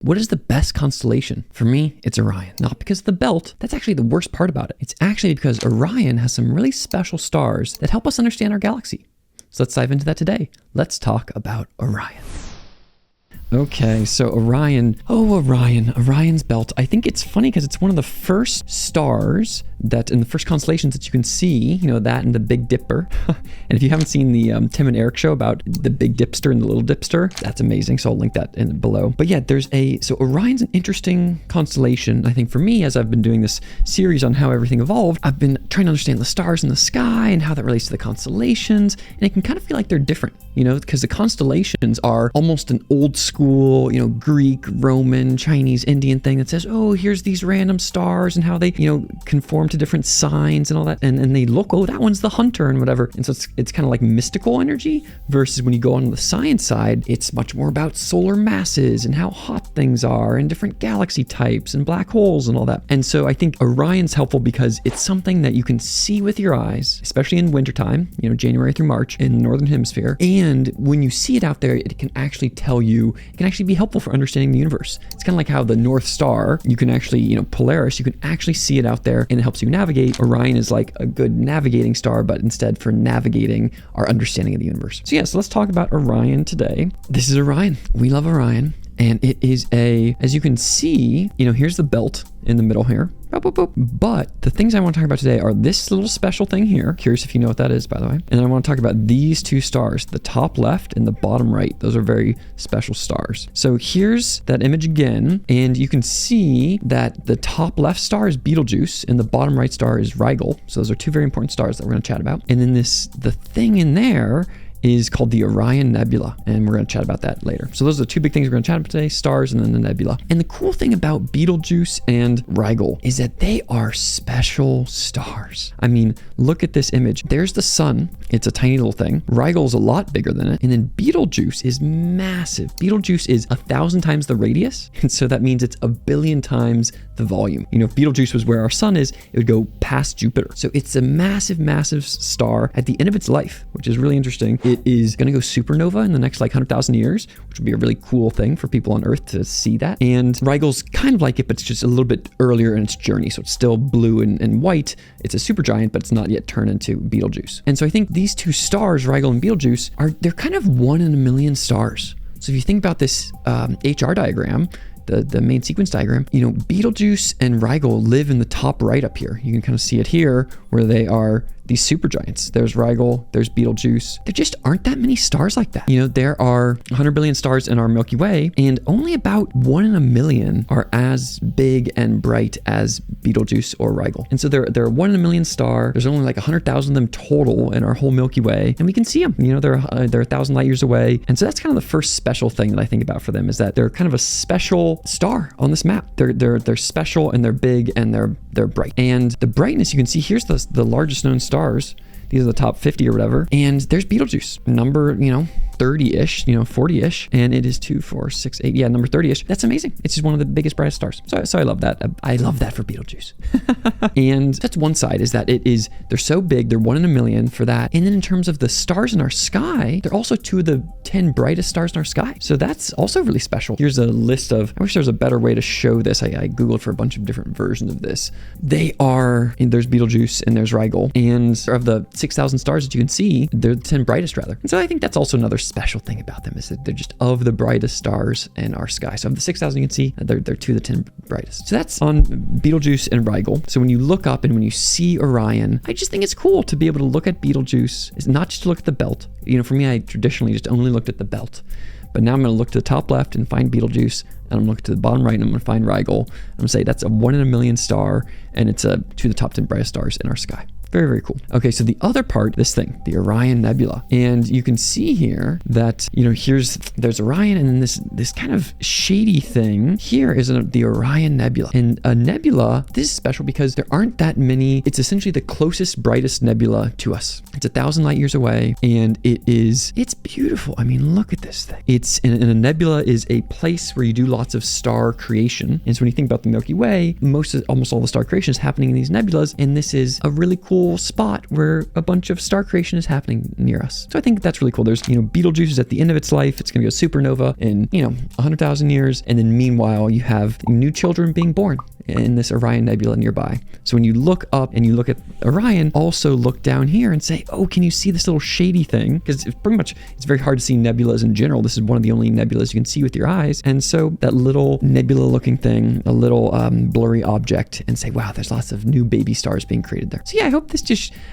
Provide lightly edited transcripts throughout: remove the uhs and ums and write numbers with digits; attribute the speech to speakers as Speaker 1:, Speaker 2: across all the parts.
Speaker 1: What is the best constellation? For me, it's Orion. Not because of the belt. That's actually the worst part about it. It's actually because Orion has some really special stars that help us understand our galaxy. So let's dive into that today. Let's talk about Orion. Okay, so Orion. Oh, Orion's belt. I think it's funny because it's one of the first stars that in the first constellations that you can see, that and the Big Dipper. And if you haven't seen the Tim and Eric show about the Big Dipster and the Little Dipster, that's amazing. So I'll link that in below. But yeah, so Orion's an interesting constellation. I think for me, as I've been doing this series on how everything evolved, I've been trying to understand the stars in the sky and how that relates to the constellations. And it can kind of feel like they're different, because the constellations are almost an old school, Greek, Roman, Chinese, Indian thing that says, oh, here's these random stars and how they, conform to different signs and all that. And they look, oh, that one's the hunter and whatever. And so it's kind of like mystical energy versus when you go on the science side, it's much more about solar masses and how hot things are and different galaxy types and black holes and all that. And so I think Orion's helpful because it's something that you can see with your eyes, especially in wintertime, January through March in the Northern Hemisphere. And when you see it out there, it can actually tell you, it can actually be helpful for understanding the universe. It's kind of like how the North Star, you can actually, Polaris, you can actually see it out there and it helps you navigate. Orion is like a good navigating star, but instead for navigating our understanding of the universe. So let's talk about Orion today. This is Orion. We love Orion. And it is as you can see, here's the belt in the middle here. Boop, boop, boop. But the things I want to talk about today are this little special thing here. Curious if you know what that is, by the way. And I want to talk about these two stars, the top left and the bottom right. Those are very special stars. So here's that image again. And you can see that the top left star is Betelgeuse and the bottom right star is Rigel. So those are two very important stars that we're going to chat about. And then the thing in there is called the Orion Nebula, and we're going to chat about that later. So those are the two big things we're going to chat about today, stars and then the nebula. And the cool thing about Betelgeuse and Rigel is that they are special stars. I mean, look at this image. There's the sun. It's a tiny little thing. Rigel's a lot bigger than it. And then Betelgeuse is massive. Betelgeuse is 1,000 times the radius. And so that means it's 1 billion times the volume. If Betelgeuse was where our sun is, it would go past Jupiter. So it's a massive, massive star at the end of its life, which is really interesting. It is going to go supernova in the next 100,000 years, which would be a really cool thing for people on Earth to see that. And Rigel's kind of like it, but it's just a little bit earlier in its journey. So it's still blue and white. It's a supergiant, but it's not yet turned into Betelgeuse. And so I think these two stars, Rigel and Betelgeuse, they're kind of 1 in a million stars. So if you think about this HR diagram, the main sequence diagram, Betelgeuse and Rigel live in the top right up here. You can kind of see it here where they are these supergiants. There's Rigel, there's Betelgeuse. There just aren't that many stars like that. There are 100 billion stars in our Milky Way, and only about 1 in a million are as big and bright as Betelgeuse or Rigel. And so they're 1 in a million star. There's only 100,000 of them total in our whole Milky Way, and we can see them. They're 1,000 light years away. And so that's kind of the first special thing that I think about for them, is that they're kind of a special star on this map. They're special and they're big and they're bright. And the brightness, you can see here's the largest known stars. These are the top 50 or whatever. And there's Betelgeuse, number, 30-ish, 40-ish. And it is 2, 4, 6, 8. Yeah, number 30-ish. That's amazing. It's just one of the biggest, brightest stars. So I love that. I love that for Betelgeuse. And that's one side, is that they're so big. They're 1 in a million for that. And then in terms of the stars in our sky, they're also 2 of the 10 brightest stars in our sky. So that's also really special. Here's a list of, I wish there was a better way to show this. I Googled for a bunch of different versions of this. There's Betelgeuse and there's Rigel. And of the 6,000 stars that you can see, they're the 10 brightest rather. And so I think that's also another special thing about them, is that they're just of the brightest stars in our sky. So of the 6,000 you can see, they're 2 of the 10 brightest. So that's on Betelgeuse and Rigel. So when you look up and when you see Orion, I just think it's cool to be able to look at Betelgeuse. It's not just to look at the belt. For me, I traditionally just only looked at the belt. But now I'm going to look to the top left and find Betelgeuse, and I'm going to look to the bottom right and I'm going to find Rigel. I'm going to say that's a 1 in a million star, and it's 2 of the top 10 brightest stars in our sky. Very, very cool. Okay, so the other part, this thing, the Orion Nebula. And you can see here that, there's Orion, and then this kind of shady thing here is the Orion Nebula. And a nebula, this is special because there aren't that many. It's essentially the closest, brightest nebula to us. It's 1,000 light years away, and it's beautiful. I mean, look at this thing. And a nebula is a place where you do lots of star creation. And so when you think about the Milky Way, almost all the star creation is happening in these nebulas, and this is a really cool cool spot where a bunch of star creation is happening near us. So I think that's really cool. There's, Betelgeuse is at the end of its life. It's going to go supernova in, 100,000 years. And then meanwhile, you have new children being born in this Orion Nebula nearby. So when you look up and you look at Orion, also look down here and say, oh, can you see this little shady thing? Because it's very hard to see nebulas in general. This is one of the only nebulas you can see with your eyes. And so that little nebula looking thing, a little blurry object, and say, wow, there's lots of new baby stars being created there. So yeah, I hope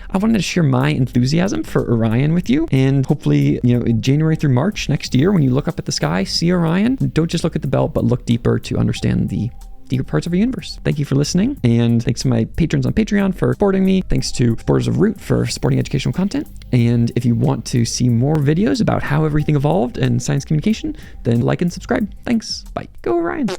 Speaker 1: I wanted to share my enthusiasm for Orion with you. And hopefully, January through March next year, when you look up at the sky, see Orion, don't just look at the belt, but look deeper to understand the deeper parts of our universe. Thank you for listening, and thanks to my patrons on Patreon for supporting me. Thanks to supporters of Rutt for supporting educational content. And if you want to see more videos about how everything evolved and science communication, then like and subscribe. Thanks. Bye. Go Orion.